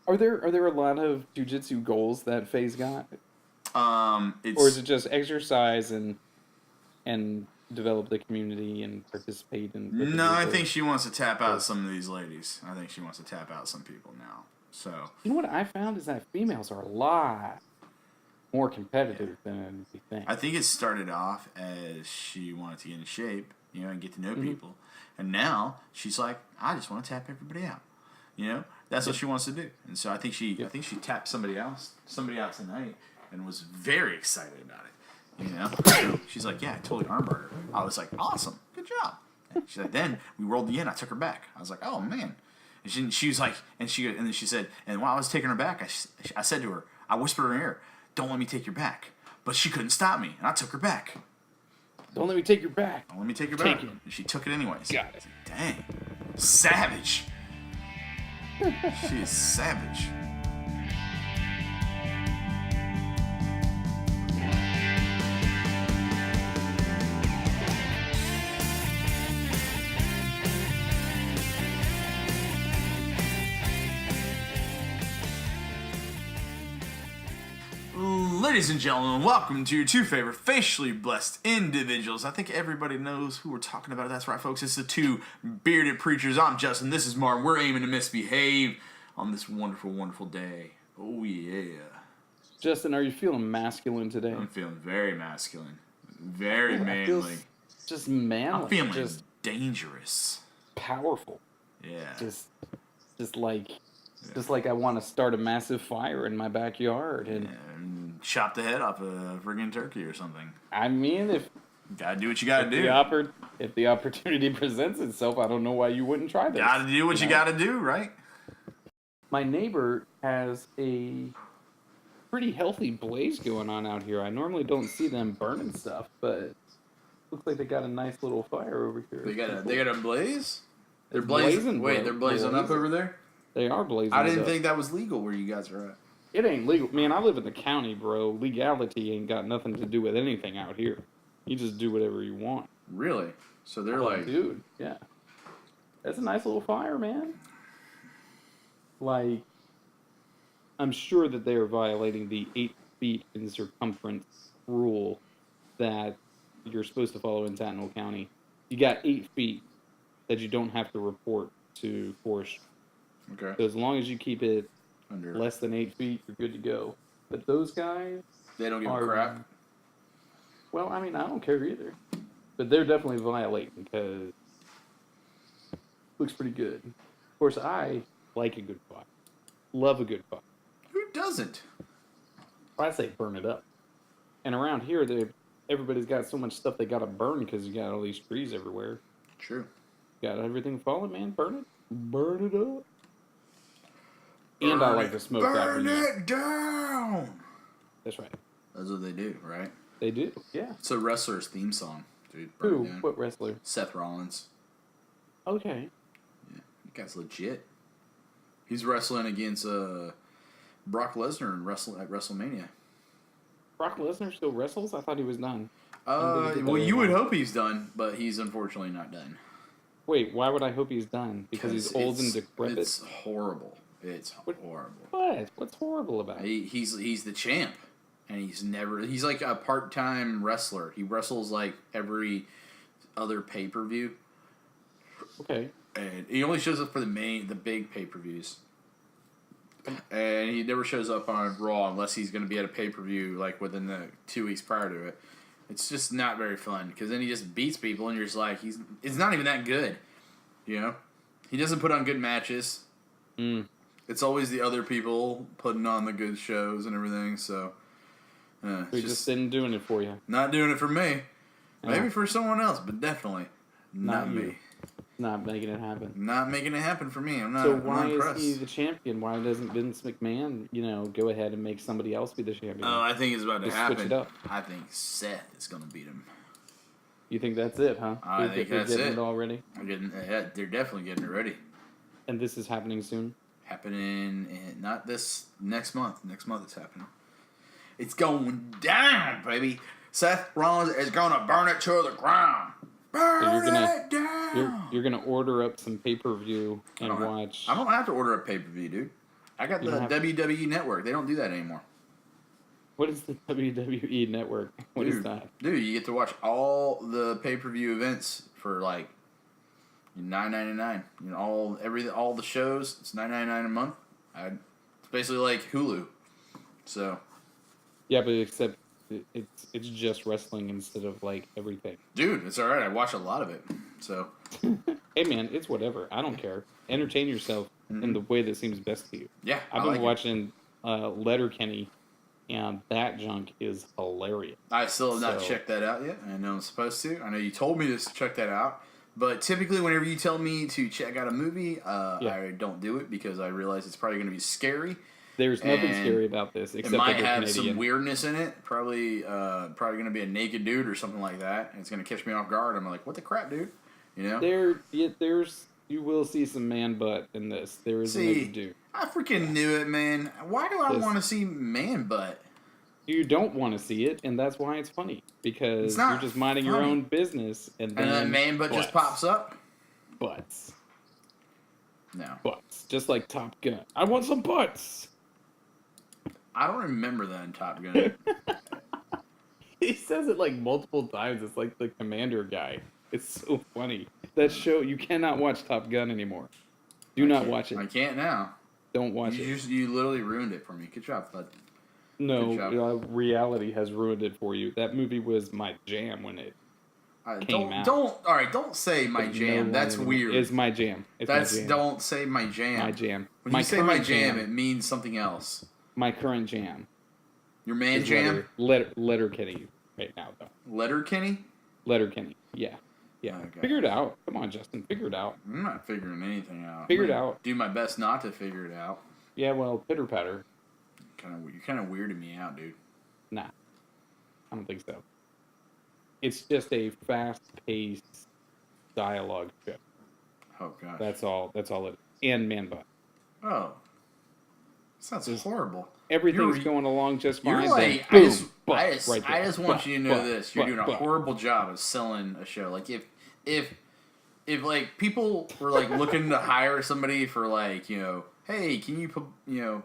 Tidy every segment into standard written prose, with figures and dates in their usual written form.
Are there a lot of jujitsu goals that FaZe got, or is It's it just exercise and develop the community and participate with the no. group I of think she wants to tap out folks? some of these ladies. I think she wants to tap out some people now. So You know what I found is that females are a lot more yeah, competitive than we think. I think it started off as she wanted to get in shape, and get to know Hmm. people, and now she's like, I just want to tap everybody out. That's what Yep. she wants to do, and so I Yep. think she tapped somebody out tonight, and was very excited about it. She's like, yeah, I totally armbarred her. I was like, awesome, good job. And she's like, then we rolled the end. I took her back. I was like, oh man. And she was like, and then she said, and while I was taking her back, I said to her, I whispered in her ear, don't let me take your back. But she couldn't stop me, and I took her back. Don't let me take your back. Don't let me take her Take back. it. And she took it anyways. Got it. Dang, savage. She is savage. Ladies and gentlemen, welcome to your two favorite facially blessed individuals. I think everybody knows who we're talking about. That's right, folks. It's the two bearded preachers. I'm Justin. This is Martin. We're aiming to misbehave on this wonderful, wonderful day. Oh, yeah. Justin, are you feeling masculine today? I'm feeling very masculine. Very I feel manly. just manly. I'm feeling just dangerous. powerful. Yeah. Just like I want to start a massive fire in my backyard. And chop the head off a friggin' turkey or something. I mean, if Gotta do what you gotta do. if the opportunity presents itself, I don't know why you wouldn't try this. Gotta do what you gotta do, right? My neighbor has a pretty healthy blaze going on out here. I normally don't see them burning stuff, but looks like they got a nice little fire over here. They got a blaze? They're blazing, Wait, bro. they're blazing up Blazing. over there? They are blazing. I it didn't up. think that was legal where you guys are at. It ain't legal. Man, I live in the county, bro. Legality ain't got nothing to do with anything out here. You just do whatever you want. Really? So they're Oh, like, dude, yeah. That's a nice little fire, man. Like, I'm sure that they are violating the 8 feet in circumference rule that you're supposed to follow in Tattnall County. You got 8 feet that you don't have to report to forest. okay, So as long as you keep it under. less than 8 feet, you're good to go. But those guys, They don't give a are- crap. well, I mean, I don't care either. But they're definitely violating because it looks pretty good. Of course, I like a good fire. Love a good fire. Who doesn't? I say burn it up. And around here, everybody's got so much stuff they got to burn because you got all these trees everywhere. True. Got everything falling, man. Burn it. Burn it up. And I like to smoke that. Burn when it down! That's right. That's what they do, right? They do. Yeah. It's a wrestler's theme song, dude. Burn Who? it down. What wrestler? Seth Rollins. Okay. Yeah, that guy's legit. He's wrestling against Brock Lesnar at WrestleMania. Brock Lesnar still wrestles? I thought he was done. When did he get Well, that you would anymore? hope he's done, but he's unfortunately not done. Wait, why would I hope he's done? Because he's old and decrepit? It's horrible. It's horrible. What? What's horrible about it? He's the champ, and he's like a part-time wrestler. He wrestles like every other pay-per-view, Okay. and he only shows up for the big pay-per-views. And he never shows up on Raw unless he's going to be at a pay-per-view like within the 2 weeks prior to it. It's just not very fun because then he just beats people and you're just like it's not even that good, you know. He doesn't put on good matches. It's always the other people putting on the good shows and everything. So We just didn't doing it for you. not doing it for me. Maybe Yeah. for someone else, but definitely not you. me. Not making it happen. Not making it happen for me. I'm not. So I'm why not is impressed. he the champion? Why doesn't Vince McMahon, go ahead and make somebody else be the champion? Oh, I think it's about to Just happen. switch it up. I think Seth is going to beat him. You think that's it, huh? I They're think they're that's getting it. already? They're definitely getting it ready. And this is happening soon? Happening in not this next month. Next month it's happening. It's going down, baby. Seth Rollins is gonna burn it to the ground. Burn it down. You're gonna order up some pay-per-view and I don't watch. I don't have to order a pay per view, dude. I got You the don't have- WWE Network. They don't do that anymore. What is the WWE Network? What is that? Dude, you get to watch all the pay-per-view events for like $9.99. You know, all the shows. It's $9.99 a month. It's basically like Hulu. So, Yeah, but except it's just wrestling instead of like everything. dude, it's all right. I watch a lot of it. So, Hey man, it's whatever. I don't care. Entertain yourself in the way that seems best to you. yeah, I've I been like it. watching Letterkenny, and that junk is hilarious. I still have not So- checked that out yet. I know I'm supposed to. I know you told me to check that out. But typically, whenever you tell me to check out a movie, I don't do it because I realize it's probably going to be scary. There's nothing And scary about this It except might that they're have Canadian. some weirdness in it. Probably going to be a naked dude or something like that. And it's going to catch me off guard. I'm like, what the crap, dude? You know? You will see some man butt in this. There is a See, naked dude. I freaking knew it, man. Why do I This- want to see man butt? You don't want to see it, and that's why it's funny because It's not you're just minding your funny. own business, and And then then man butt just butts. pops up? Butts, No. butts, just like Top Gun. I want some butts. I don't remember that in Top Gun. He says it like multiple times. It's like the commander guy. It's so funny. That show, you cannot watch Top Gun anymore. Do not watch it. I can't now. Don't watch You it. you literally ruined it for me. Good job, bud. Good No, job. reality has ruined it for you. That movie was my jam when it came out. Don't say my but jam. no That's longer- weird. It's my jam. It's That's my jam. don't say my jam. My jam. When My you say my current jam, it means something else. My current jam. Your man is jam, Letterkenny right now, though. Letterkenny. Letterkenny. Yeah. Yeah. Okay. Figure it out. Come on, Justin. Figure it out. I'm not figuring anything out. Figure I'm it gonna out. Do my best not to figure it out. Yeah, well, pitter patter. You're kind of weirding me out, dude. Nah. I don't think so. It's just a fast paced dialogue show. Oh gosh. That's all it is. And man butt. Oh. Sounds horrible. Everything's You're- going along just You're fine. like, then I boom, just, butt I just, right I there. just want Butt, you to know butt, this. You're butt, doing a butt. horrible job of selling a show. Like if like people were like looking to hire somebody for like, you know, hey, can you do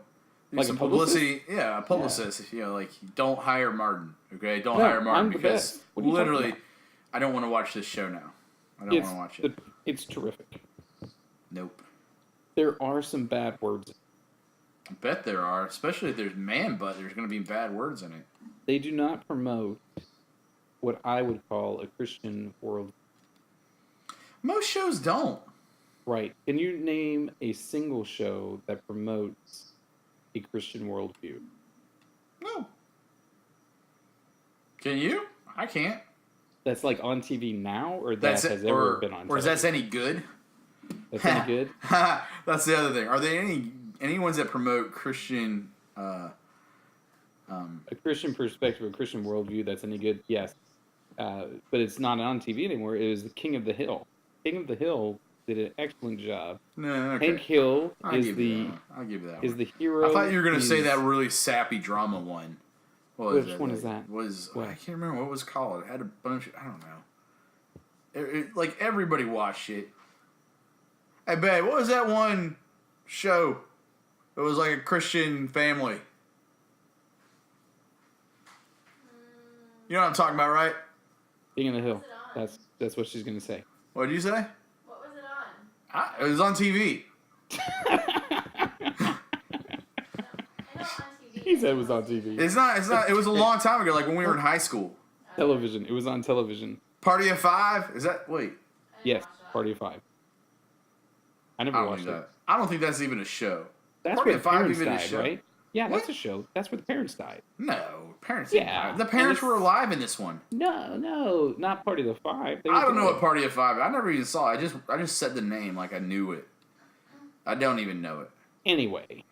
Like a some publicist? publicity? Yeah, a publicist. You know, like don't hire Martin. Okay, don't No, hire Martin I'm the because best. What are you talking literally, about? I don't want to watch this show now. I don't want to watch it. It's terrific. Nope. There are some bad words. I bet there are, especially if there's man butt. There's going to be bad words in it. They do not promote what I would call a Christian world. Most shows don't. Right. Can you name a single show that promotes a Christian worldview? No. Can you? I can't. That's like on TV now, or that That's has it, ever been on or is television? that any good? That's any good? That's the other thing. Are there any ones that promote Christian? A Christian perspective, a Christian worldview that's any good? Yes. But it's not on TV anymore. It was the King of the Hill. King of the Hill did an excellent job. No, okay. Hank Hill I'll is give the you that one. I'll give you that is one. the hero. I thought you were gonna say He's- that really sappy drama one. What was Which it? one is that? What? I can't remember what it was called. It had a bunch. I don't know. Like everybody watched it. Hey, babe, what was that one show? It was like a Christian family. You know what I'm talking about, right? King of the Hill. What's it on? That's what she's gonna say. What did you say? What was it on? It was on TV. I know on TV. He said it was on TV. It's not. It was a long time ago, like when we were in high school. Television. It was on television. Party of Five. Is that? Wait. I didn't Yes, watch that. Party of Five. I I never don't watched think it. that. I don't think that's even a show. That's Party where of the Five parents even a died, show? right? Yeah, What? that's a show. That's where the parents died. No, parents. Yeah, The parents and were it's- alive in this one. No, not Party of the Five. They I were don't know dead. what Party of Five. I never even saw it. I just said the name like I knew it. I don't even know it. Anyway,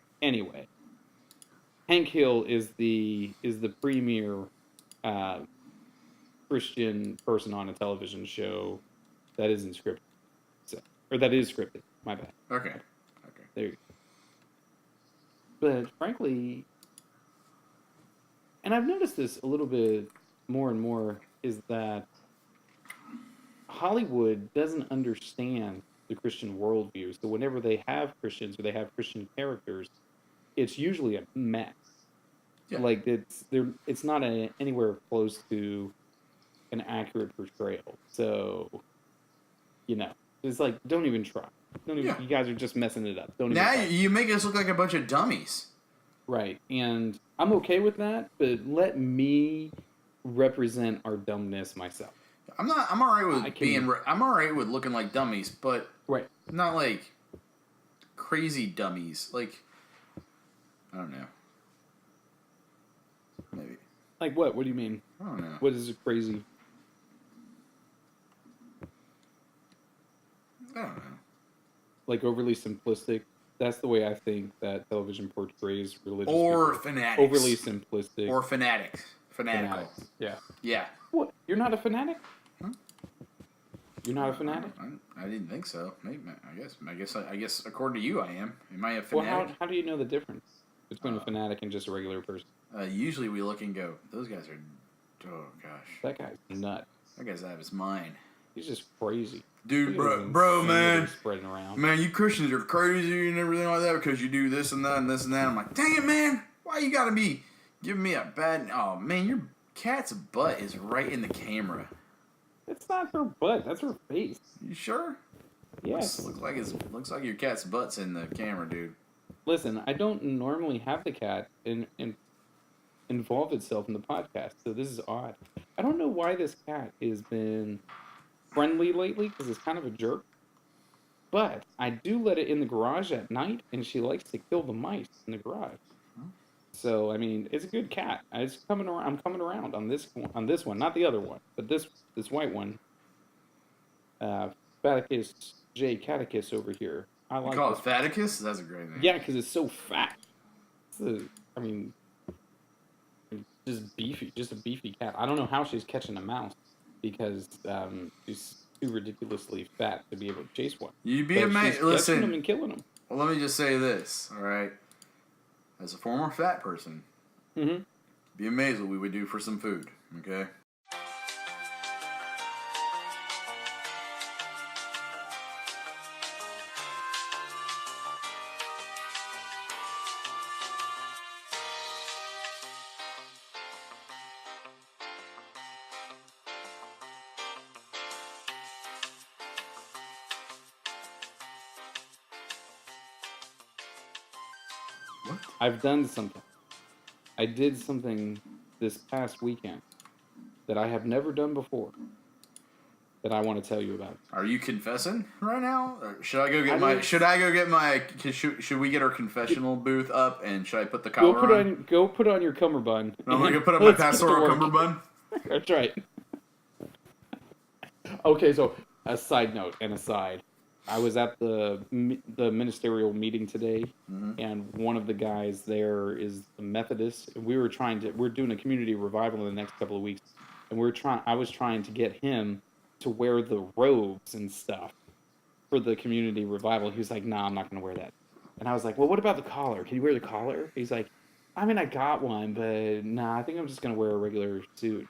Hank Hill is the premier Christian person on a television show that isn't scripted, or that is scripted. My bad. Okay. There you go. But frankly, and I've noticed this a little bit more and more, is that Hollywood doesn't understand the Christian worldview. So whenever they have Christians or they have Christian characters, it's usually a mess. Yeah. Like it's not anywhere close to an accurate portrayal. So, it's like don't even try. Don't even. Yeah. You guys are just messing it up. Don't even. Now try. you make us look like a bunch of dummies. Right, and I'm okay with that, but let me represent our dumbness myself. I'm all right with I can- I'm all right with looking like dummies, but Right. not like crazy dummies. Like, I don't know. Maybe. Like what? What do you mean? I don't know. What is it crazy? I don't know. Like overly simplistic? That's the way I think that television portrays religious Or people. fanatics. Overly simplistic. Or fanatics. Fanatical. fanatics. Yeah. Yeah. What? You're not a fanatic? Huh? You're not a fanatic? I didn't think so. Maybe, I guess according to you, I am. Am I a Well, fanatic? how do you know the difference between a fanatic and just a regular person? Usually we look and go, those guys are, oh gosh, That guy's nuts. that guy's out of his mind. He's just crazy. Dude, Look at his bro, insanity man. spreading around. Man, you Christians are crazy and everything like that because you do this and that and this and that. I'm like, dang it, man. Why you gotta be giving me a bad... Oh, man, your cat's butt is right in the camera. It's not her butt. That's her face. You sure? Yes. Looks like your cat's butt's in the camera, dude. Listen, I don't normally have the cat involve itself in the podcast, so this is odd. I don't know why this cat has been friendly lately because it's kind of a jerk. But I do let it in the garage at night, and she likes to kill the mice in the garage. So I mean, it's a good cat. I'm coming around on this one, not the other one, but this white one. Faticus J. Catechus over here. I You like call this. it Faticus? That's a great name. Yeah, because it's so fat. Just beefy, just a beefy cat. I don't know how she's catching a mouse because she's too ridiculously fat to be able to chase one. You be But amazed. she's catching them Listen, and killing them. well, let me just say this, all right? As a former fat person, Mm-hmm. be amazed what we would do for some food, okay? What? I've done something. I did something this past weekend that I have never done before that I want to tell you about. Are you confessing right now? Or should I go I get my? don't- Should I go get my? Should we get our confessional booth up and should I put the collar Go put on your cummerbund. I'm gonna put up my Let's get to pastoral work. cummerbund. That's right. Okay, so a side note and aside, I was at the ministerial meeting today, and one of the guys there is a Methodist. And we're doing a community revival in the next couple of weeks, and I was trying to get him to wear the robes and stuff for the community revival. He was like, "Nah, I'm not gonna wear that." And I was like, "Well, what about the collar? Can you wear the collar?" He's like, "I mean, I got one, but nah, I think I'm just gonna wear a regular suit."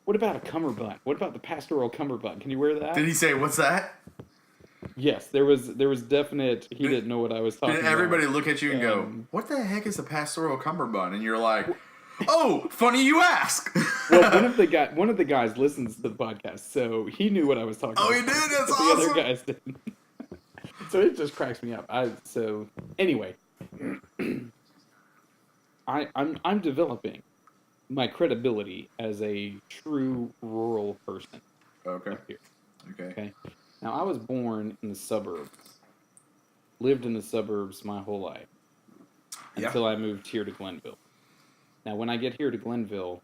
What about a cummerbund? What about the pastoral cummerbund? Can you wear that? Did he say what's that? Yes, there was definite. He didn't know what I was talking Did everybody about. look at you and go, Um, "What the heck is a pastoral cummerbund?" And you're like, "Oh, funny you ask." Well, one of the guys listens to the podcast, so he knew what I was talking Oh, about. he did? That's but awesome. The other guys didn't. So it just cracks me up. So anyway, I'm developing my credibility as a true rural person Okay. up here. Okay. Okay. Now, I was born in the suburbs, lived in the suburbs my whole life Yeah. until I moved here to Glenville. Now, when I get here to Glenville,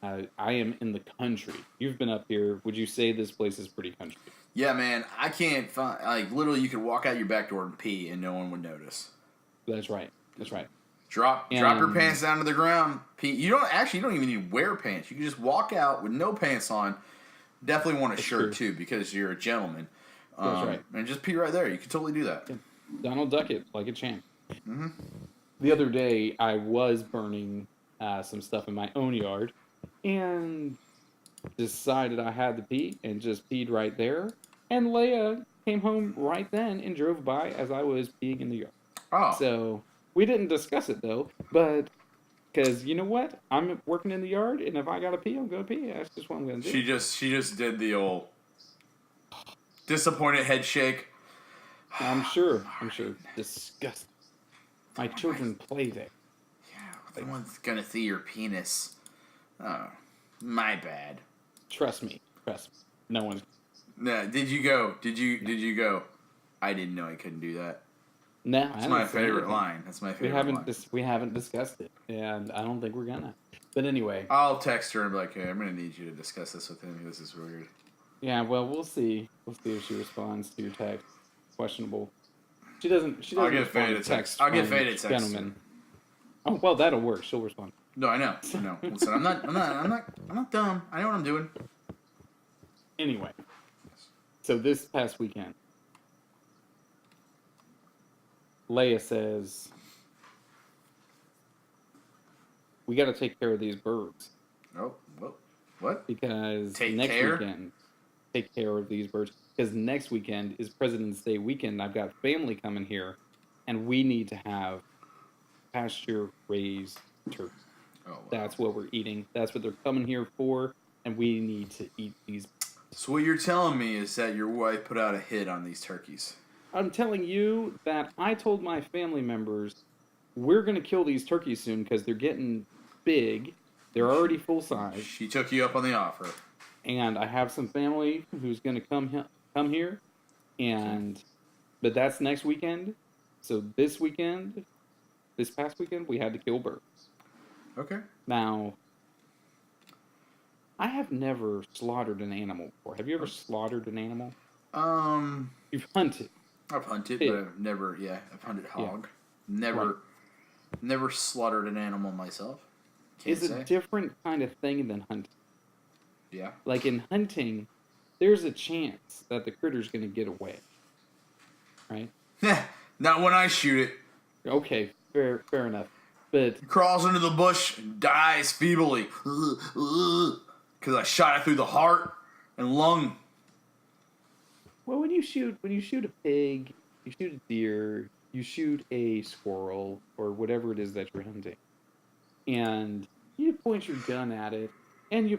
I am in the country. You've been up here. Would you say this place is pretty country? Yeah, man. I can't find literally. You could walk out your back door and pee, and no one would notice. That's right. That's right. Drop your And- pants down to the ground. Pee. You don't even need to wear pants. You can just walk out with no pants on. Definitely want a shirt true. too because you're a gentleman. That's right. And just pee right there. You can totally do that. Donald Duckett, like a champ. Mhm. The other day, I was burning some stuff in my own yard and decided I had to pee and just peed right there. And Leia came home right then and drove by as I was peeing in the yard. Oh, So We didn't discuss it though, but because you know what, I'm working in the yard, and if I gotta pee, I'm gonna pee. That's just what I'm gonna do. She just did the old disappointed head shake. I'm sure. Disgusting. My children play there. Yeah, no one's gonna see your penis. Oh, my bad. Trust me. No one's. Nah, did you go? Did you go? I didn't know I couldn't do that. No, That's my favorite line. That's my favorite line. We haven't discussed it, and I don't think we're gonna. But anyway. I'll text her and be like, "Hey, I'm gonna need you to discuss this with him. This is weird." Yeah, well, we'll see. We'll see if she responds to your text. Questionable. She doesn't. I'll get respond Faye to to text. I'll get from Faye to text. Gentlemen. Oh well, that'll work. She'll respond. No, I know. Listen, I'm not dumb. I know what I'm doing. Anyway, so this past weekend, Leia says we got to take care of these birds Oh, what? because Take next care? weekend, take care of these birds because next weekend is President's Day weekend. I've got family coming here, and we need to have pasture raised turkey. Oh, wow. That's what we're eating. That's what they're coming here for, and we need to eat these. So what you're telling me is that your wife put out a hit on these turkeys. I'm telling you that I told my family members we're going to kill these turkeys soon because they're getting big. They're already full size. She took you up on the offer. And I have some family who's going to come here. But that's next weekend. So this past weekend, we had to kill birds. Okay. Now, I have never slaughtered an animal before. Have you ever slaughtered an animal? You've hunted. I've hunted, Pig. but I've hunted hog. Right. Never slaughtered an animal myself. It's a different kind of thing than hunting. Yeah. Like in hunting, there's a chance that the critter's going to get away. Right? Not when I shoot it. Okay, fair enough. But Crawls into the bush and dies feebly. Because I shot it through the heart and lung. well, when you shoot a pig, you shoot a deer, you shoot a squirrel or whatever it is that you're hunting, and you point your gun at it and you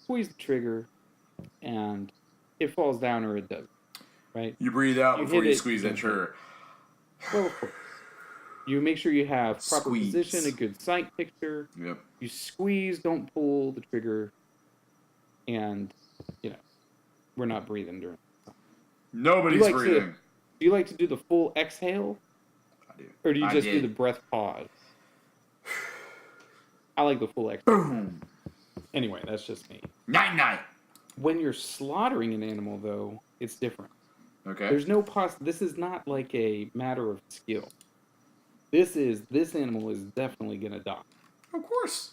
squeeze the trigger, and it falls down or it doesn't. Right? You breathe out You before hit you it, squeeze you that hit it. trigger. Well, of course. You make sure you have proper Squeeze. position, a good sight picture. Yep. You squeeze, don't pull the trigger, and we're not breathing during. Nobody's You like to- breathing. Do you like to do the full exhale, I do. or do you I just do did. the breath pause? I like the full exhale. Boom. Anyway, that's just me. Night. When you're slaughtering an animal, though, it's different. Okay. There's no This is not like a matter of skill. This animal is definitely gonna die. Of course.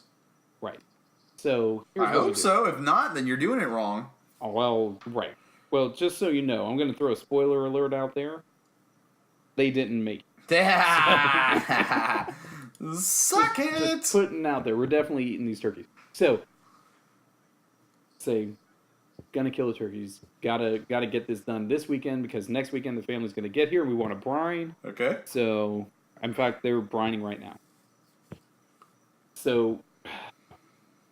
Right. So here's I what we hope do. so. If not, then you're doing it wrong. Oh, well, right. Well, just so you know, I'm going to throw a spoiler alert out there. They didn't make it. Suck it. Just putting it out there. We're definitely eating these turkeys. So, say, gonna kill the turkeys. Gotta get this done this weekend because next weekend the family's gonna get here. We want to brine. Okay. So, in fact, they're brining right now. So,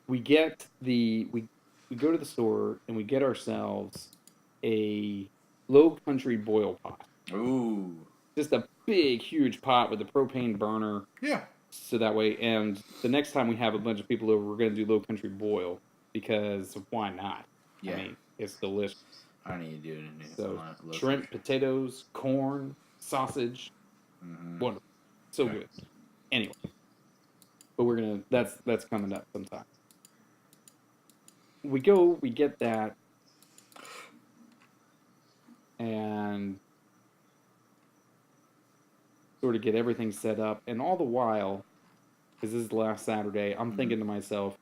we go to the store and we get ourselves a Low Country boil pot. Ooh. Just a big, huge pot with a propane burner. Yeah. So that way, and the next time we have a bunch of people over, we're going to do Low Country boil because why not? Yeah. I mean, it's delicious. I need to do it. So, shrimp, potatoes, corn, sausage. Mm-hmm. Wonderful. So good. Anyway. But that's coming up sometime. We get that, and sort of get everything set up, and all the while, because this is the last Saturday, I'm thinking to myself,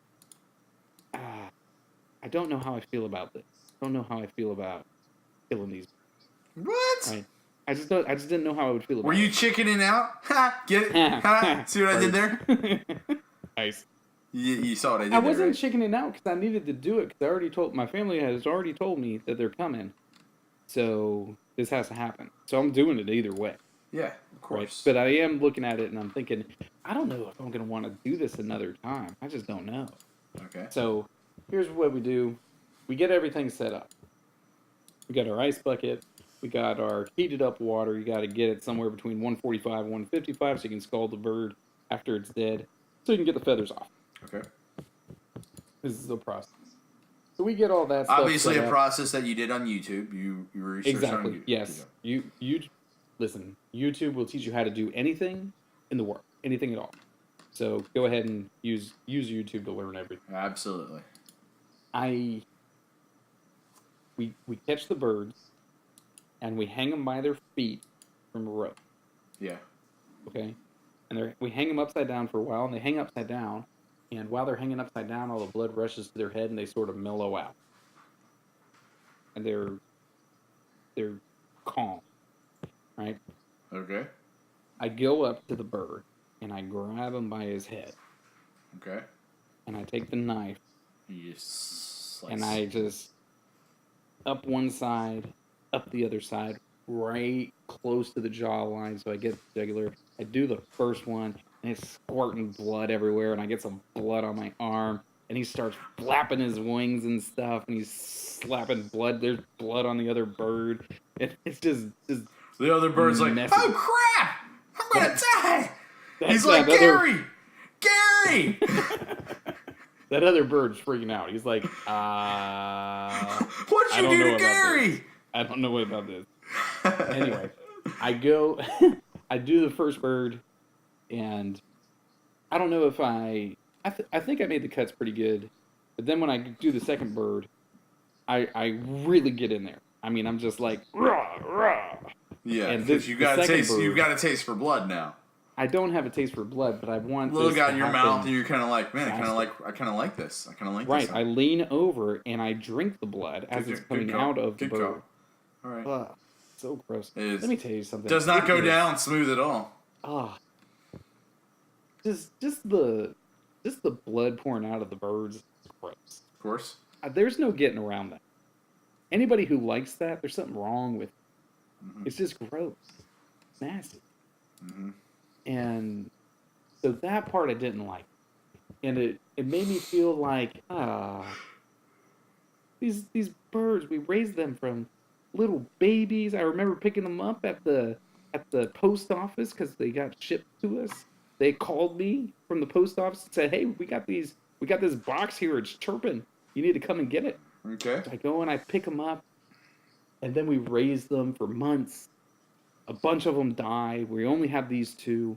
I don't know how I feel about this. I don't know how I feel about killing these. What? Right? I just didn't know how I would feel about Were you chickening out? Ha! Get it? Ha! See what I did there? it. Nice. You saw what I did I there, wasn't right? chickening out because I needed to do it because my family has already told me that they're coming. So this has to happen. So I'm doing it either way. Yeah. Of course. But I am looking at it and I'm thinking, I don't know if I'm going to want to do this another time. I just don't know. Okay. So here's what we do. We get everything set up. We got our ice bucket. We got our heated up water. You got to get it somewhere between 145 and 155 so you can scald the bird after it's dead so you can get the feathers off. Okay. This is the process. So we get all that stuff Obviously, set a up. process that you did on YouTube. You researched Exactly. on YouTube. Yes. You listen. YouTube will teach you how to do anything in the world, anything at all. So go ahead and use YouTube to learn everything. Absolutely. We catch the birds, and we hang them by their feet from a rope. Yeah. Okay, and we hang them upside down for a while, and they hang upside down, and while they're hanging upside down, all the blood rushes to their head, and they sort of mellow out, and they're calm, right? Okay. I go up to the bird, and I grab him by his head, Okay. and I take the knife, You just slice. and I just up one side, up the other side, right close to the jawline, so I get the jugular. I do the first one, and it's squirting blood everywhere, and I get some blood on my arm, and he starts flapping his wings and stuff, and he's slapping blood. There's blood on the other bird. It's just The other bird's like, messy. oh crap! I'm gonna die! That's He's like, that other- Gary! that other bird's freaking out. He's like, What'd I you don't do know to about Gary? I don't know what about this. Anyway, I go, I do the first bird, and I don't know if I think I made the cuts pretty good, but then when I do the second bird, I really get in there. I mean, I'm just like, rah, rah. Yeah, And because this- you the got a second taste. bird- You've got a taste for blood now. I don't have a taste for blood, but I want Little this got to in your happen. mouth, and you're kind of like, man, I kind faster. of like this. I kind of like Right, this. I lean over and I drink the blood as it's coming call. out of the Good bird. call. All right. Ugh, so gross. It is. Let me tell you something. Does not It go is- down smooth at all. Ah, just the blood pouring out of the birds is gross. Of course. There's no getting around that. Anybody who likes that, there's something wrong with it. Mhm. It's just gross. It's nasty. Hmm. And so that part I didn't like. And it made me feel like, these birds, we raised them from little babies. I remember picking them up at the post office because they got shipped to us. They called me from the post office and said, hey, we got this box here, it's chirping. You need to come and get it. Okay. I go and I pick them up, and then we raised them for months. A bunch of them die. We only have these two.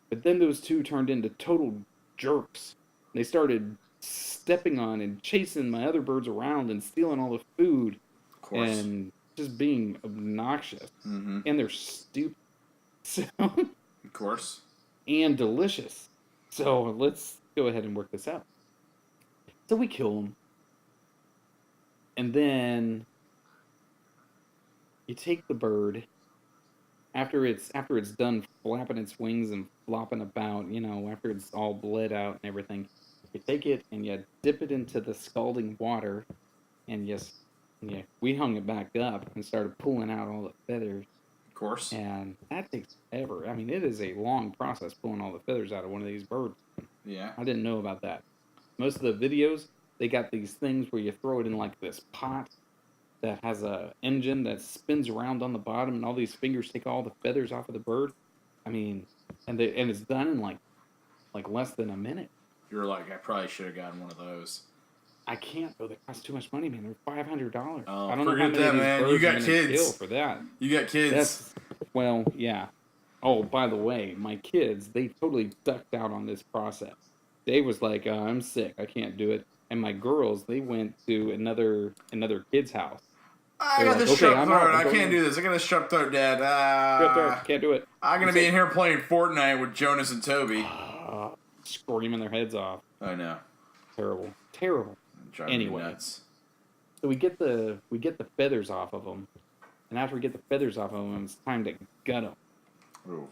But then those two turned into total jerks. They started stepping on and chasing my other birds around and stealing all the food Of course. and just being obnoxious. Mm-hmm. And they're stupid. So, Of course. and delicious. So let's go ahead and work this out. So we kill them. And then you take the bird after it's done flapping its wings and flopping about, after it's all bled out and everything. You take it and you dip it into the scalding water, and we hung it back up and started pulling out all the feathers. Of course. And that takes forever. I mean, it is a long process pulling all the feathers out of one of these birds. Yeah. I didn't know about that. Most of the videos, they got these things where you throw it in like this pot that has a engine that spins around on the bottom, and all these fingers take all the feathers off of the bird. I mean, and it's done in like less than a minute. You're like, I probably should have gotten one of those. I can't though. They cost too much money, man. They're $500. Oh, I don't know how forget many that, of these man. You birds got are gonna kids. kill for that. You got kids. Yeah. Oh, by the way, my kids, they totally ducked out on this process. Dave was like, I'm sick, I can't do it. And my girls, they went to another kid's house. I They're got like, this okay, strep I'm out. throat. I'm I going. can't do this. I got a strep throat, Dad. Can't do it. I'm going to be in here playing Fortnite with Jonas and Toby. Screaming their heads off. I know. Terrible. Driving Anyway. me nuts. So we get the feathers off of them, and after we get the feathers off of them, it's time to gut them. Ooh.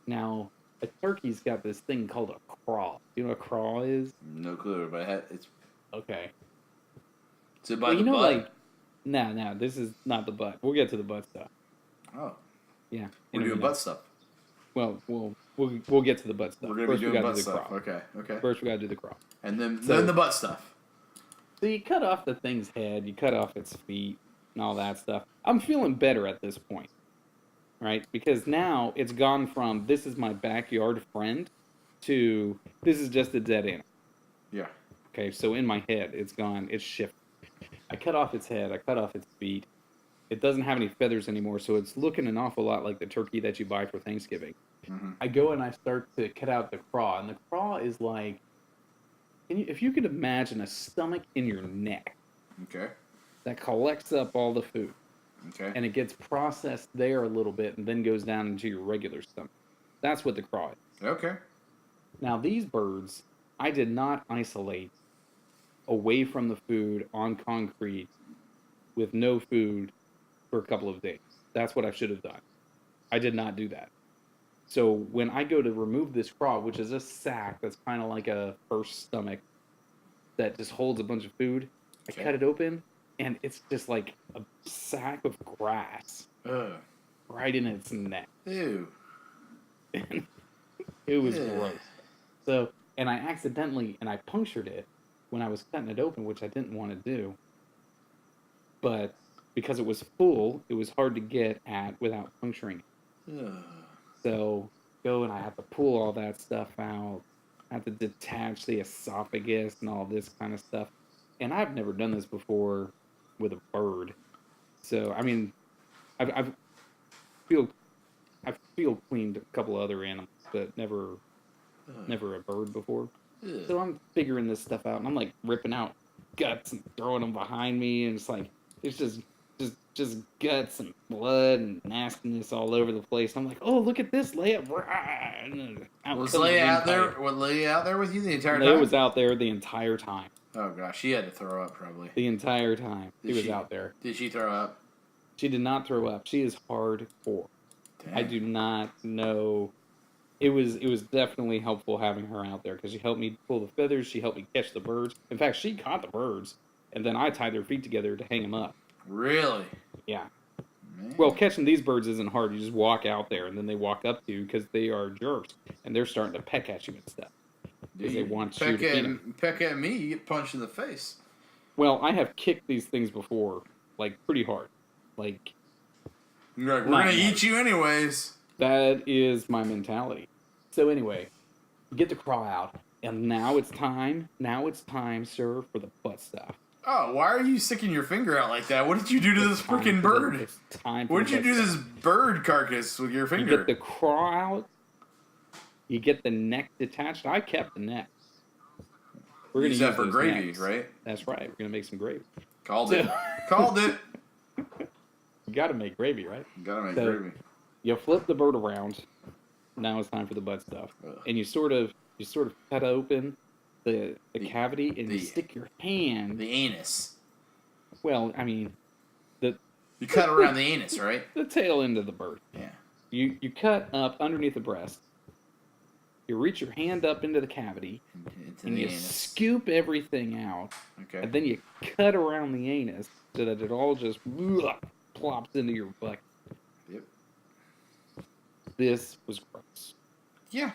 Now, a turkey's got this thing called a craw. You know what a craw is? No clue, but it's Okay. by Well, the butt. no, this is not the butt. We'll get to the butt stuff. Oh. Yeah. We're in a doing minute. butt stuff. Well, we'll get to the butt stuff. We're gonna First, be we doing gotta butt do the stuff. craw. Okay. First, we gotta do the craw. And then So- the butt stuff. So you cut off the thing's head, you cut off its feet, and all that stuff. I'm feeling better at this point, right? Because now it's gone from this is my backyard friend to this is just a dead animal. Yeah. Okay, so in my head, it's gone, it's shifted. I cut off its head, I cut off its feet. It doesn't have any feathers anymore, so it's looking an awful lot like the turkey that you buy for Thanksgiving. Mhm. I go and I start to cut out the craw, and the craw is like, if you could imagine a stomach in your neck Okay. that collects up all the food, Okay. and it gets processed there a little bit and then goes down into your regular stomach. That's what the craw is. Okay. Now, these birds, I did not isolate away from the food on concrete with no food for a couple of days. That's what I should have done. I did not do that. So when I go to remove this craw, which is a sack that's kind of like a first stomach that just holds a bunch of food, I Okay. cut it open and it's just like a sack of grass Ugh. right in its neck. Ew. It was Yeah. gross. So, and I punctured it when I was cutting it open, which I didn't want to do. But because it was full, it was hard to get at without puncturing it. Ugh. So, go and I have to pull all that stuff out. I have to detach the esophagus and all this kind of stuff. And I've never done this before with a bird. So, I mean, I've cleaned a couple other animals, but never a bird before. Ugh. So I'm figuring this stuff out, and I'm like ripping out guts and throwing them behind me, and it's like it's just guts and blood and nastiness all over the place. And I'm like, oh, look at this, Leia! Was Leia out there? Was Leia out there with you the entire time? Leia was out there the entire time. Oh gosh, she had to throw up probably. The entire time Did she was she? out there. Did she throw up? She did not throw up. She is hardcore. Dang. I do not know. It was definitely helpful having her out there because she helped me pull the feathers. She helped me catch the birds. In fact, she caught the birds, and then I tied their feet together to hang them up. Really? Yeah. Man. Well, catching these birds isn't hard. You just walk out there, and then they walk up to you because they are jerks, and they're starting to peck at you and stuff. Because they want you to feed 'em. peck at me, you get punched in the face. Well, I have kicked these things before, like pretty hard. Like You're like, we're Not gonna much. eat you anyways. that is my mentality. So anyway, get the craw out, and now it's time. Now it's time, sir, for the butt stuff. Oh, why are you sticking your finger out like that? What did you do to this It's time freaking for the- bird? It's time for What the did you butt do to stuff. this bird carcass with your You finger? get the craw out. You get the neck detached. I kept the neck. We're gonna Use that for those gravy, necks. right? That's right. We're gonna make some gravy. Called it. Called it. You got to make gravy, right? Gotta make So- gravy. You flip the bird around. Now it's time for the butt stuff, Ugh. and you sort of cut open the cavity and the- you stick your hand. The anus. Well, I mean, You cut around the anus, right? the tail end of the bird. Yeah. You cut up underneath the breast. You reach your hand up into the cavity Into and the you anus. scoop everything out, Okay. and then you cut around the anus so that it all just plops into your butt. Yep. This was gross. Yeah.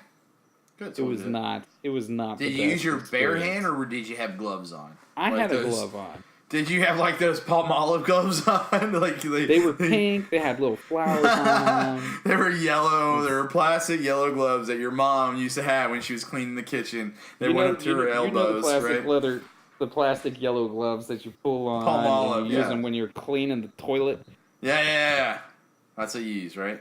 Good. It was not. It was not. Did the you use best your bare experience. hand or did you have gloves on? I like had a those- glove on. Did you have like those Palmolive gloves on? Like They were pink. They had little flowers on them. They were yellow. They were plastic yellow gloves that your mom used to have when she was cleaning the kitchen. They went up to her elbows, the plastic right? leather, the plastic yellow gloves that you pull on. Palmolive, and you use yeah. them when you're cleaning the toilet. Yeah. That's what you use, right?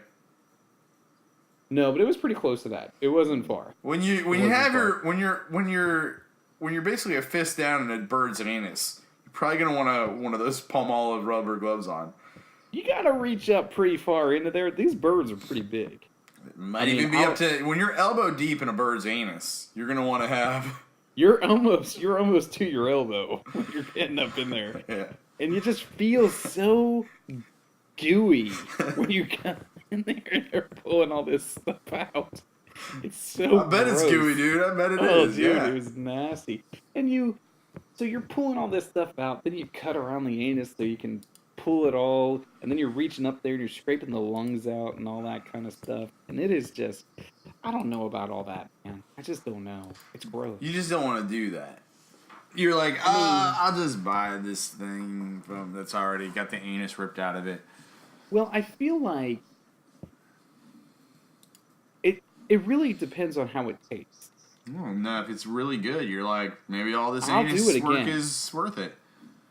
No, but it was pretty close to that. It wasn't far. When you wasn't have far. when you're basically a fist down in a bird's anus, you're probably gonna want one of those Palmolive rubber gloves on. You gotta reach up pretty far into there. These birds are pretty big. It might I mean, even be I'll- up to when you're elbow deep in a bird's anus. You're gonna want to have You're almost to your elbow when you're getting up in there, yeah. and you just feel so gooey when you come in there and they're pulling all this stuff out. It's so. I bet it's gross. gooey, dude. I bet it Oh, is. dude, Yeah. it was nasty. And so you're pulling all this stuff out, then you cut around the anus so you can pull it all, and then you're reaching up there and you're scraping the lungs out and all that kind of stuff. And it is just, I don't know about all that, man. I just don't know. It's gross. You just don't want to do that. You're like, I'll just buy this thing that's already got the anus ripped out of it. Well, I feel like it really depends on how it tastes. No, if it's really good, you're like, maybe all this I'll anus do it work again. is worth it.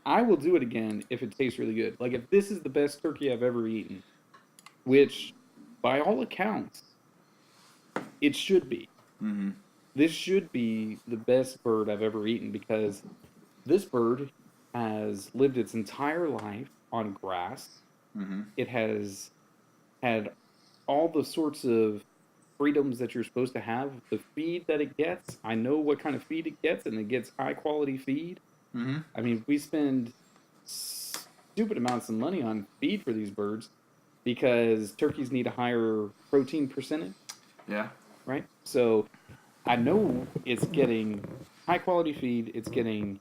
I will do it again if it tastes really good. Like, if this is the best turkey I've ever eaten, which, by all accounts, it should be. Mm-hmm. This should be the best bird I've ever eaten because this bird has lived its entire life on grass. Mm-hmm. It has had all the sorts of freedoms that you're supposed to have. The feed that it gets, I know what kind of feed it gets, and it gets high quality feed. Mm-hmm. I mean, we spend stupid amounts of money on feed for these birds because turkeys need a higher protein percentage, Yeah. right? So I know it's getting high quality feed, it's getting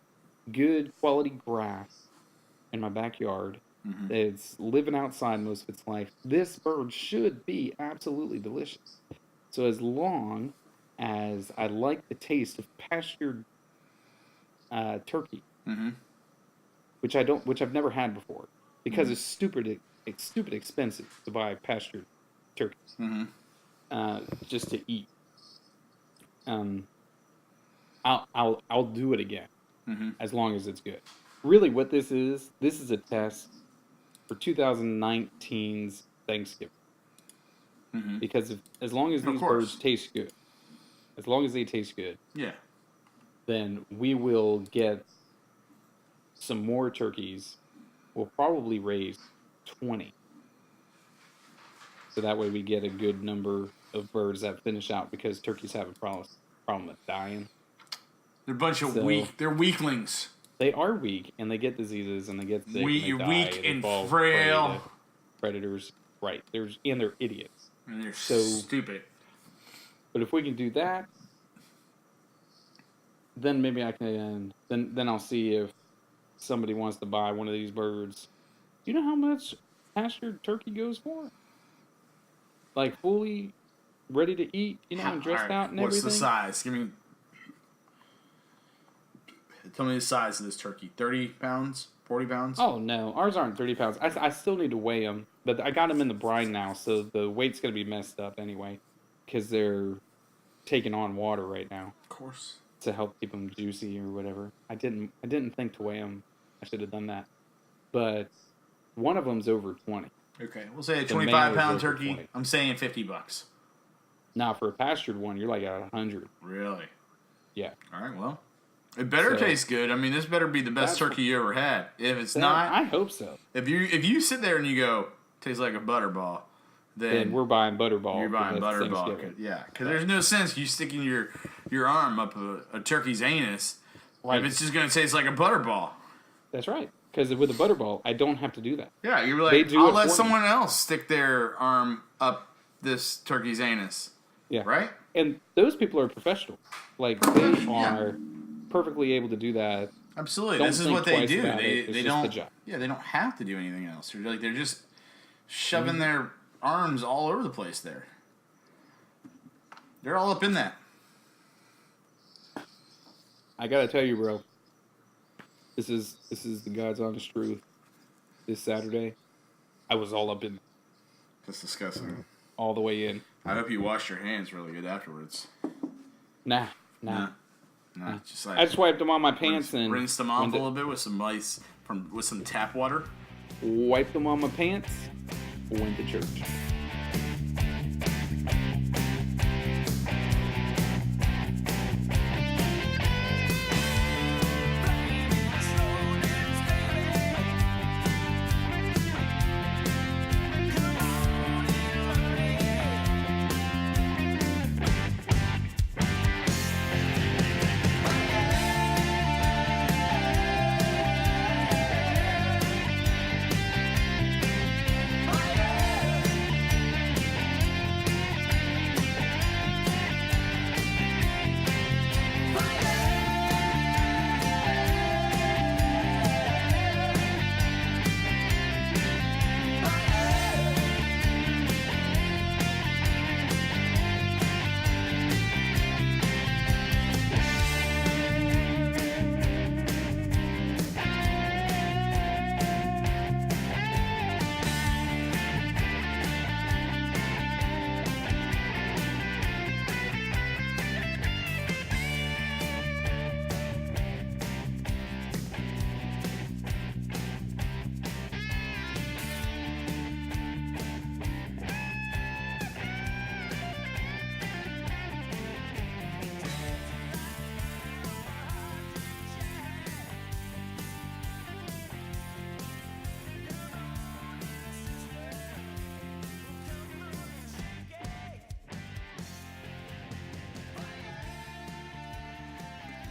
good quality grass in my backyard. Mm-hmm. It's living outside most of its life. This bird should be absolutely delicious. So as long as I like the taste of pastured turkey, Mm-hmm. which I've never had before, because it's stupid expensive to buy pastured turkeys Mm-hmm. just to eat. I'll do it again Mm-hmm. as long as it's good. Really, what this is a test for 2019's Thanksgiving. Mm-hmm. Because as long as Of these course. birds taste good, as long as they taste good, Yeah. then we will get some more turkeys. We'll probably raise 20. So that way we get a good number of birds that finish out because turkeys have a problem with dying. They're a bunch of So- they're weaklings. They are weak and they get diseases and they get sick. You're and they weak die. They and fall prey to frail. predators, right? And they're idiots. And they're So- stupid. But if we can do that, then maybe I can. Then I'll see if somebody wants to buy one of these birds. You know how much pastured turkey goes for? Like fully ready to eat, and dressed Alright, out and what's everything. the size? Tell me the size of this turkey. 30 pounds? 40 pounds? Oh no, ours aren't 30 pounds. I still need to weigh them, but I got them in the brine now, so the weight's gonna be messed up anyway, because they're taking on water right now Of course. to help keep them juicy or whatever. I didn't think to weigh them. I should have done that, but one of them's over 20. Okay, we'll say a The male 25-pound is over turkey. 20. I'm saying $50. Now for a pastured one, you're like at 100. Really? Yeah. All right, well. It better So- taste good. I mean, this better be the best That's- turkey you ever had. If it's That- not, I hope so. if you sit there and you go, tastes like a butterball, then And we're buying Butterball. you're buying because it's butterball. Thanksgiving. Yeah, because there's no sense you sticking your arm up a turkey's anus Right. if it's just going to taste like a butterball. That's right. Because with a Butterball, I don't have to do that. Yeah, you're They like, do I'll it let for me. someone else stick their arm up this turkey's anus. Yeah. Right? And those people are professionals. Like they Yeah. are perfectly able to do that. Absolutely. Don't This is think what they twice do. about They it. It's they just the don't job. Yeah, they don't have to do anything else. They're just Mm-hmm. shoving their arms all over the place there. They're all up in that. I gotta tell you, bro. This is the God's honest truth. This Saturday, I was all up in, That's disgusting. all the way in. I hope you wash your hands really good afterwards. Nah. No, just like I just wiped them on my pants and rinse them off a went to- little bit with some ice with some tap water. wiped them on my pants, went to church.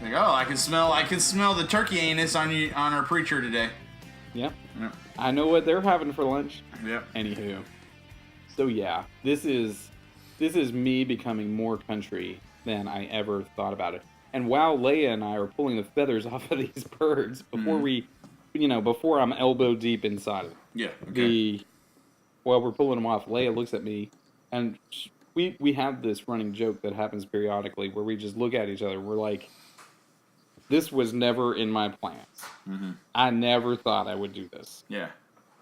Like, oh, I can smell the turkey anus on our preacher today. Yep. Yep. I know what they're having for lunch. Yep. Anywho. So yeah, this is me becoming more country than I ever thought about it. And while Leia and I are pulling the feathers off of these birds, before I'm elbow deep inside of it, Yeah. Okay. while we're pulling them off, Leia looks at me, and we have this running joke that happens periodically where we just look at each other. We're like, this was never in my plans. Mm-hmm. I never thought I would do this. Yeah.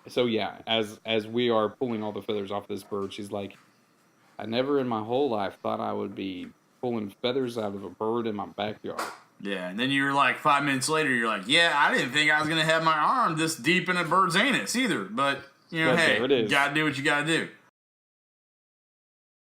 So yeah, as we are pulling all the feathers off this bird, she's like, I never in my whole life thought I would be pulling feathers out of a bird in my backyard. Yeah, and then you were like 5 minutes later, you're like, yeah, I didn't think I was gonna have my arm this deep in a bird's anus either, but But hey, there it is. you gotta do what you gotta do.